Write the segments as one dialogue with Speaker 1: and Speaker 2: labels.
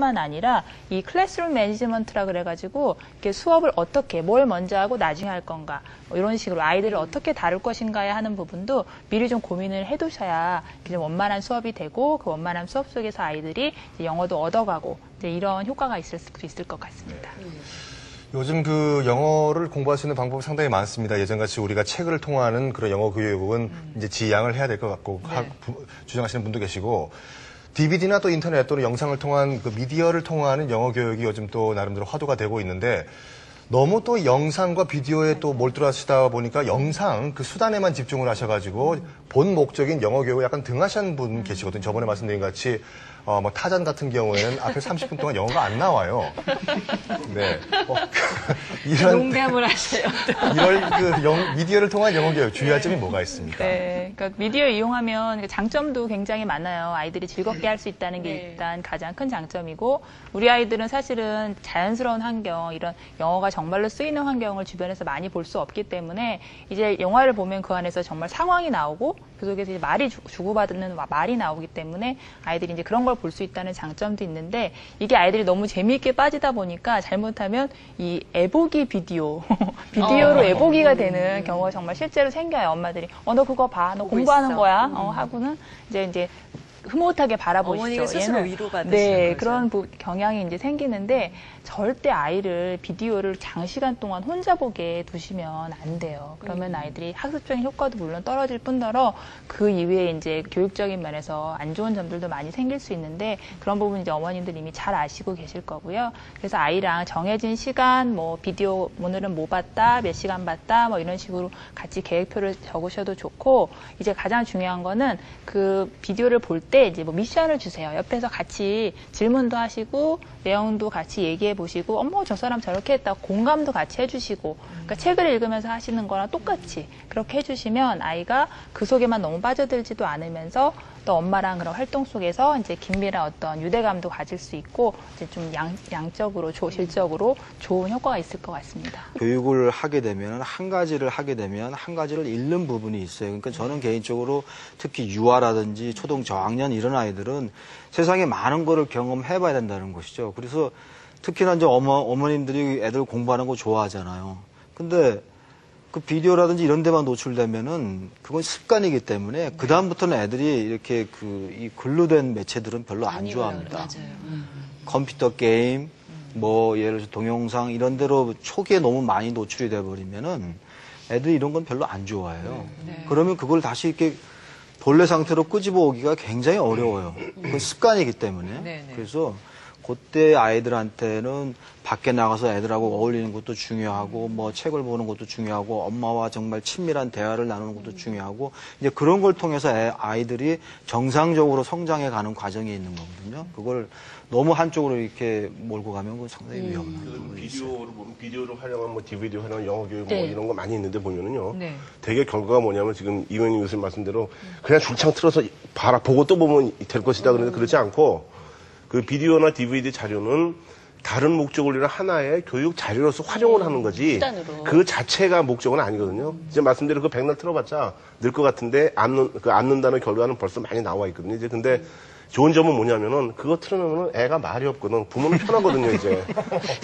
Speaker 1: 뿐만 아니라 이 클래스룸 매니지먼트라 그래가지고 이렇게 수업을 어떻게, 뭘 먼저 하고 나중에 할 건가, 뭐 이런 식으로 아이들을 어떻게 다룰 것인가에 하는 부분도 미리 좀 고민을 해두셔야 좀 원만한 수업이 되고 그 원만한 수업 속에서 아이들이 이제 영어도 얻어가고 이제 이런 효과가 있을 수 있을 것 같습니다.
Speaker 2: 요즘 그 영어를 공부할 수 있는 방법이 상당히 많습니다. 예전같이 우리가 책을 통하는 그런 영어 교육은 이제 지양을 해야 될 것 같고 주장하시는 분도 계시고 DVD나 또 인터넷 또는 영상을 통한 그 미디어를 통하는 영어 교육이 요즘 또 나름대로 화두가 되고 있는데 너무 또 영상과 비디오에 또 몰두하시다 보니까 영상 그 수단에만 집중을 하셔가지고 본 목적인 영어 교육을 약간 등하시는 분 계시거든요. 저번에 말씀드린 것 같이 뭐 타잔 같은 경우에는 앞에 30분 동안 영어가 안 나와요. 네. 이런
Speaker 3: 농담을 하세요.
Speaker 2: 이런 그 미디어를 통한 영어 교육 주의할 점이 뭐가 있습니까?
Speaker 1: 네. 그러니까 미디어 이용하면 장점도 굉장히 많아요. 아이들이 즐겁게 할 수 있다는 게 일단 가장 큰 장점이고 우리 아이들은 사실은 자연스러운 환경, 이런 영어가 정말로 쓰이는 환경을 주변에서 많이 볼 수 없기 때문에 이제 영화를 보면 그 안에서 정말 상황이 나오고 그 속에서 이제 말이 주고받는 말이 나오기 때문에 아이들이 이제 그런 걸 볼 수 있다는 장점도 있는데 이게 아이들이 너무 재미있게 빠지다 보니까 잘못하면 이 애보기 비디오로 애보기가 되는 경우가 정말 실제로 생겨요. 엄마들이 너 그거 봐, 너 공부하는 거야 하고는 이제 흐뭇하게 바라보시죠.
Speaker 3: 어머니가 스스로 위로받으시는
Speaker 1: 네,
Speaker 3: 거죠.
Speaker 1: 그런 경향이 이제 생기는데 절대 아이를 비디오를 장시간 동안 혼자 보게 두시면 안 돼요. 그러면 아이들이 학습적인 효과도 물론 떨어질 뿐더러 그 이외에 이제 교육적인 면에서 안 좋은 점들도 많이 생길 수 있는데 그런 부분 이제 어머님들 이미 잘 아시고 계실 거고요. 그래서 아이랑 정해진 시간, 뭐 비디오 오늘은 뭐 봤다, 몇 시간 봤다, 뭐 이런 식으로 같이 계획표를 적으셔도 좋고 이제 가장 중요한 거는 그 비디오를 볼 때 이제 뭐 미션을 주세요. 옆에서 같이 질문도 하시고 내용도 같이 얘기해 보시고 어머 저 사람 저렇게 했다 공감도 같이 해주시고 그러니까 책을 읽으면서 하시는 거랑 똑같이 그렇게 해주시면 아이가 그 속에만 너무 빠져들지도 않으면서 또 엄마랑 그런 활동 속에서 이제 긴밀한 어떤 유대감도 가질 수 있고 이제 좀 양적으로 질적으로 좋은 효과가 있을 것 같습니다.
Speaker 4: 교육을 하게 되면 한 가지를 하게 되면 한 가지를 잃는 부분이 있어요. 그러니까 저는 개인적으로 특히 유아라든지 초등 저학년 이런 아이들은 세상에 많은 거를 경험해 봐야 된다는 것이죠. 그래서 특히나 이제 어머님들이 애들 공부하는 거 좋아하잖아요. 근데 그 비디오라든지 이런 데만 노출되면은 그건 습관이기 때문에 그다음부터는 애들이 이렇게 이 글로 된 매체들은 별로 안 좋아합니다.
Speaker 3: 맞아요.
Speaker 4: 컴퓨터 게임, 뭐 예를 들어서 동영상 이런 데로 초기에 너무 많이 노출이 돼 버리면은 애들이 이런 건 별로 안 좋아해요. 그러면 그걸 다시 이렇게 본래 상태로 끄집어 오기가 굉장히 어려워요. 그건 습관이기 때문에. 그래서 그때 아이들한테는 밖에 나가서 애들하고 어울리는 것도 중요하고 뭐 책을 보는 것도 중요하고 엄마와 정말 친밀한 대화를 나누는 것도 중요하고 이제 그런 걸 통해서 아이들이 정상적으로 성장해 가는 과정이 있는 거거든요. 그걸 너무 한쪽으로 이렇게 몰고 가면 그건 상당히 위험한
Speaker 5: 비디오를 보면 비디오를 활용한 뭐 DVD 활용한 영어 교육 뭐 이런 거 많이 있는데 보면은요. 되게 결과가 뭐냐면 지금 이건희 교수님 말씀대로 그냥 줄창 틀어서 봐라 보고 또 보면 될 것이다 그런데 그렇지 않고 그 비디오나 DVD 자료는 다른 목적을 위한 하나의 교육 자료로서 활용을 하는 거지 수단으로. 그 자체가 목적은 아니거든요. 이제 말씀대로 그 백날 틀어봤자 늘 것 같은데 앉는다는 결과는 벌써 많이 나와 있거든요. 이제 근데 좋은 점은 뭐냐면은 그거 틀어놓으면 애가 말이 없거든. 부모는 편하거든요, 이제.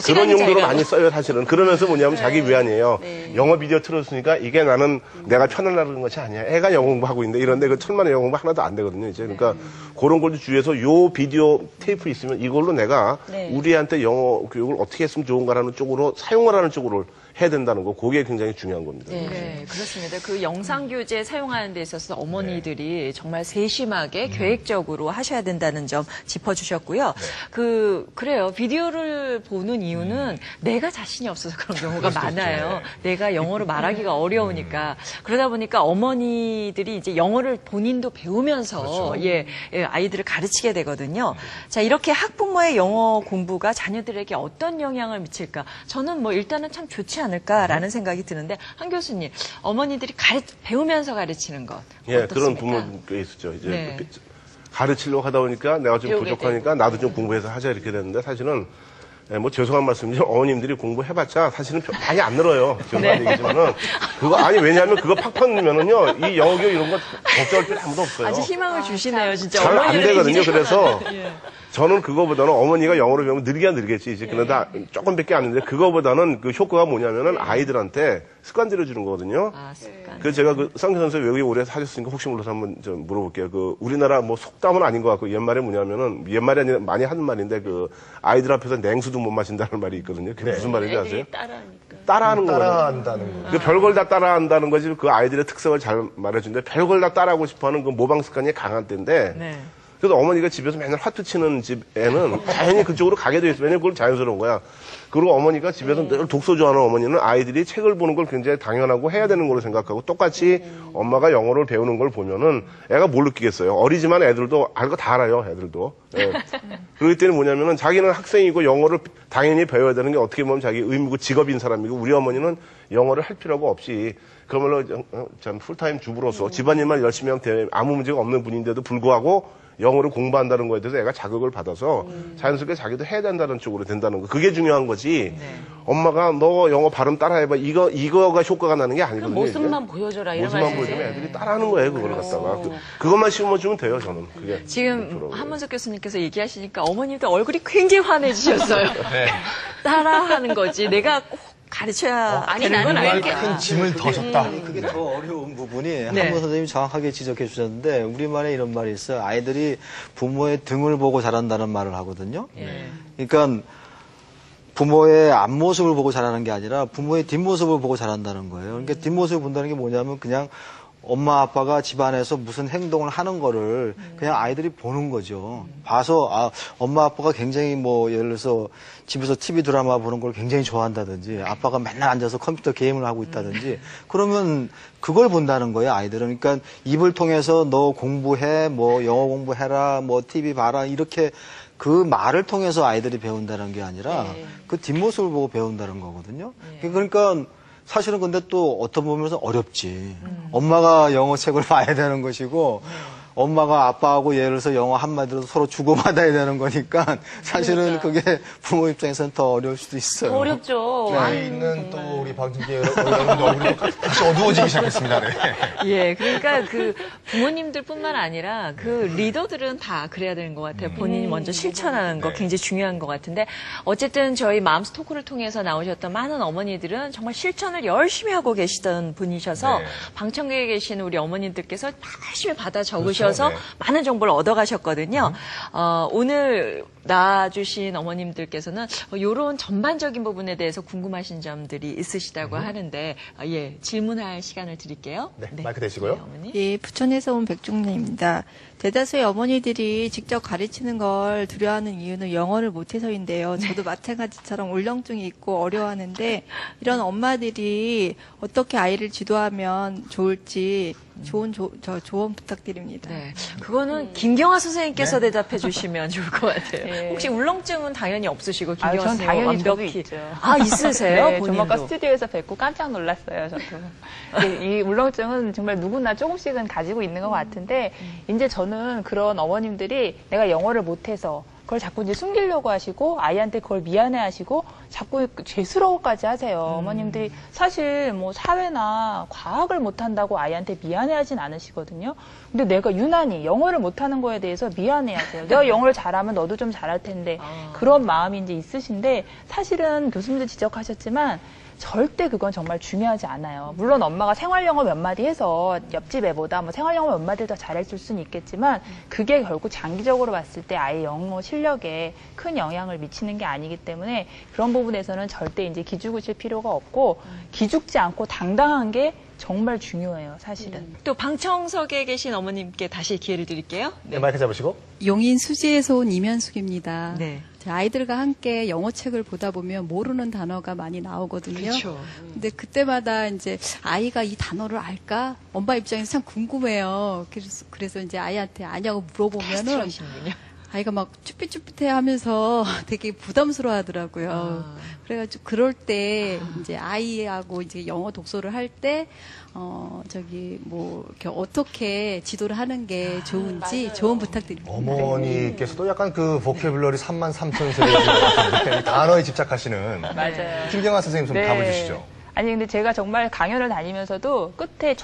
Speaker 5: 그런 용도로 많이 써요, 사실은. 그러면서 뭐냐면 자기 위안이에요. 영어 비디오 틀었으니까 이게 나는 내가 편하려는 것이 아니야. 애가 영어 공부하고 있는데 이런데 그 천만의 영어 공부 하나도 안 되거든요, 이제. 그러니까 그런 걸 주위에서 요 비디오 테이프 있으면 이걸로 내가 우리한테 영어 교육을 어떻게 했으면 좋은가라는 쪽으로 사용을 하는 쪽으로 해야 된다는 거, 그게 굉장히 중요한 겁니다.
Speaker 3: 네, 그렇습니다. 그 영상 교재 사용하는 데 있어서 어머니들이 정말 세심하게 계획적으로 하셔야 된다는 점 짚어주셨고요. 그래요. 비디오를 보는 이유는 내가 자신이 없어서 그런 경우가 많아요. 내가 영어를 말하기가 어려우니까. 그러다 보니까 어머니들이 이제 영어를 본인도 배우면서 아이들을 가르치게 되거든요. 자, 이렇게 학부모의 영어 공부가 자녀들에게 어떤 영향을 미칠까? 저는 뭐 일단은 참 좋지 않을까라는 생각이 드는데 한 교수님, 어머니들이 배우면서 가르치는 것 어떻습니까?
Speaker 5: 그런 부모도 꽤 있었죠. 이제 가르치려고 하다 보니까 내가 좀 부족하니까 나도 좀 공부해서 하자 이렇게 되는데 사실은 뭐 죄송한 말씀이죠. 어머님들이 공부해봤자 사실은 많이 안 늘어요. 죄송한 얘기지만은 그거 왜냐하면 그거 팍팍 넣으면은요 이 영어 교육 이런 거 걱정할 필요 아무도 없어요.
Speaker 3: 아주 희망을 주시네요, 진짜.
Speaker 5: 잘 안 되거든요. 그래서 저는 그거보다는 어머니가 영어를 배우면 느리게 늘겠지. 이제 그러다 조금밖에 안 되는데 그거보다는 그 효과가 뭐냐면은 아이들한테 습관 들여주는 거거든요.
Speaker 3: 아, 습관.
Speaker 5: 그래서 제가 그 성규 선수 외국에 오래 사셨으니까 혹시 몰라서 한번 좀 물어볼게요. 그 우리나라 뭐 속담은 아닌 것 같고 옛말에 뭐냐면은 옛말이 아니라 많이 하는 말인데 그 아이들 앞에서 냉수도 못 마신다는 말이 있거든요. 그게 무슨 말인지 아세요? 따라하는 거예요.
Speaker 2: 따라한다는 거.
Speaker 5: 그 별걸 다 따라한다는 거지. 그 아이들의 특성을 잘 말해주는데 별걸 다 따라하고 싶어하는 그 모방 습관이 강한 때인데.
Speaker 3: 네.
Speaker 5: 그래서 어머니가 집에서 맨날 화투 치는 집에는 당연히 그쪽으로 가게 돼 있어요. 왜냐면 그건 자연스러운 거야. 그리고 어머니가 집에서 늘 독서 좋아하는 어머니는 아이들이 책을 보는 걸 굉장히 당연하고 해야 되는 걸로 생각하고 똑같이 엄마가 영어를 배우는 걸 보면은 애가 뭘 느끼겠어요. 어리지만 애들도 알 거 다 알아요. 애들도. 예. 그렇기 때문에 뭐냐면은 자기는 학생이고 영어를 당연히 배워야 되는 게 어떻게 보면 자기 의무고 직업인 사람이고 우리 어머니는 영어를 할 필요가 없이 그러면은 참 풀타임 주부로서 집안일만 열심히 하면 아무 문제가 없는 분인데도 불구하고 영어를 공부한다는 거에 대해서 애가 자극을 받아서 자연스럽게 자기도 해야 된다는 쪽으로 된다는 거. 그게 중요한 거지. 엄마가 너 영어 발음 따라해봐. 이거가 효과가 나는 게 아니거든요.
Speaker 6: 모습만 보여줘라 이런
Speaker 5: 모습만 보여주면 애들이 따라하는 거예요. 그걸 갖다가. 그것만 심어주면 돼요. 저는. 그게.
Speaker 3: 지금 한문석 교수님께서 얘기하시니까 어머님도 얼굴이 굉장히 환해지셨어요.
Speaker 2: 네.
Speaker 3: 따라하는 거지. 내가 꼭 가르쳐야 되는 건 아니게.
Speaker 2: 큰 짐을 더 졌다.
Speaker 4: 그게 더 어려운 부분이
Speaker 3: 네.
Speaker 4: 한문 선생님이 정확하게 지적해 주셨는데 우리말에 이런 말이 있어요. 아이들이 부모의 등을 보고 자란다는 말을 하거든요. 그러니까 부모의 앞모습을 보고 자라는 게 아니라 부모의 뒷모습을 보고 자란다는 거예요. 그러니까 뒷모습을 본다는 게 뭐냐면 그냥 엄마 아빠가 집안에서 무슨 행동을 하는 거를 그냥 아이들이 보는 거죠. 봐서 아 엄마 아빠가 굉장히 뭐 예를 들어서 집에서 TV 드라마 보는 걸 굉장히 좋아한다든지 아빠가 맨날 앉아서 컴퓨터 게임을 하고 있다든지 그러면 그걸 본다는 거예요. 아이들은. 그러니까 입을 통해서 너 공부해 뭐 영어 공부해라 뭐 TV 봐라 이렇게 그 말을 통해서 아이들이 배운다는 게 아니라 그 뒷모습을 보고 배운다는 거거든요. 그러니까 사실은 근데 또 어떤 부분에서 어렵지. 엄마가 영어 책을 봐야 되는 것이고 엄마가 아빠하고 예를 들어서 영어 한마디로 서로 주고받아야 되는 거니까 사실은 그게 부모 입장에서는 더 어려울 수도 있어요.
Speaker 6: 어렵죠.
Speaker 2: 여기 있는 또 우리 방청객 여러분들 얼굴이 다시 어두워지기 시작했습니다. 네.
Speaker 3: 예, 그러니까 그 부모님들뿐만 아니라 그 리더들은 다 그래야 되는 것 같아요. 본인이 먼저 실천하는 거 굉장히 중요한 것 같은데 어쨌든 저희 마음스 토크를 통해서 나오셨던 많은 어머니들은 정말 실천을 열심히 하고 계시던 분이셔서
Speaker 2: 네.
Speaker 3: 방청객에 계신 우리 어머님들께서 열심히 받아 적으셔서
Speaker 2: 네.
Speaker 3: 많은 정보를 얻어가셨거든요. 오늘 나와주신 어머님들께서는 이런 전반적인 부분에 대해서 궁금하신 점들이 있으시다고 하는데 예 질문할 시간을 드릴게요.
Speaker 2: 네, 마이크 대시고요.
Speaker 3: 네, 어머니.
Speaker 7: 예, 부천에서 온 백종래입니다. 대다수의 어머니들이 직접 가르치는 걸 두려워하는 이유는 영어를 못해서인데요. 저도 마찬가지처럼 울렁증이 있고 어려워하는데 이런 엄마들이 어떻게 아이를 지도하면 좋을지 좋은 조언 부탁드립니다.
Speaker 3: 네, 그거는 김경아 선생님께서 대답해 주시면 좋을 것 같아요.
Speaker 1: 네.
Speaker 3: 혹시 울렁증은 당연히 없으시고 김경아
Speaker 1: 전
Speaker 3: 선생님
Speaker 1: 당연히 저도
Speaker 3: 완벽히
Speaker 1: 있죠.
Speaker 3: 아 있으세요?
Speaker 1: 네, 좀
Speaker 3: 본인도.
Speaker 1: 아까 스튜디오에서 뵙고 깜짝 놀랐어요. 저도 이 울렁증은 정말 누구나 조금씩은 가지고 있는 것 같은데 이제 저는 그런 어머님들이 내가 영어를 못해서 그걸 자꾸 이제 숨기려고 하시고 아이한테 그걸 미안해하시고 자꾸 죄스러워까지 하세요. 어머님들이 사실 뭐 사회나 과학을 못한다고 아이한테 미안해하진 않으시거든요. 근데 내가 유난히 영어를 못하는 거에 대해서 미안해하세요. 내가 영어를 잘하면 너도 좀 잘할 텐데 그런 마음이 이제 있으신데 사실은 교수님도 지적하셨지만 절대 그건 정말 중요하지 않아요. 물론 엄마가 생활영어 몇 마디 해서 옆집 애보다 뭐 생활영어 몇 마디를 더 잘했을 수는 있겠지만 그게 결국 장기적으로 봤을 때 아이 영어 실력에 큰 영향을 미치는 게 아니기 때문에 그런 부분에서는 절대 이제 기죽으실 필요가 없고 기죽지 않고 당당한 게 정말 중요해요, 사실은.
Speaker 3: 또 방청석에 계신 어머님께 다시 기회를 드릴게요.
Speaker 2: 네, 마이크 잡으시고.
Speaker 8: 용인 수지에서 온 이면숙입니다.
Speaker 3: 네.
Speaker 8: 제 아이들과 함께 영어책을 보다 보면 모르는 단어가 많이 나오거든요.
Speaker 3: 그렇죠.
Speaker 8: 근데 그때마다 이제 아이가 이 단어를 알까? 엄마 입장에서 참 궁금해요. 그래서 이제 아이한테 아냐고 물어보면은
Speaker 3: 스트레스하시는군요.
Speaker 8: 아이가 막 쭈삣쭈삣해 하면서 되게 부담스러워 하더라고요. 그래가지고 그럴 때 이제 아이하고 이제 영어 독서를 할 때, 이렇게 어떻게 지도를 하는 게 좋은지 조언 부탁드립니다.
Speaker 2: 어머니께서도 약간 그 보캐블러리 33,000 세대인 것 같은데 단어에 집착하시는
Speaker 1: 맞아요.
Speaker 2: 김경아 선생님 좀 답을 주시죠.
Speaker 1: 아니 근데 제가 정말 강연을 다니면서도 끝에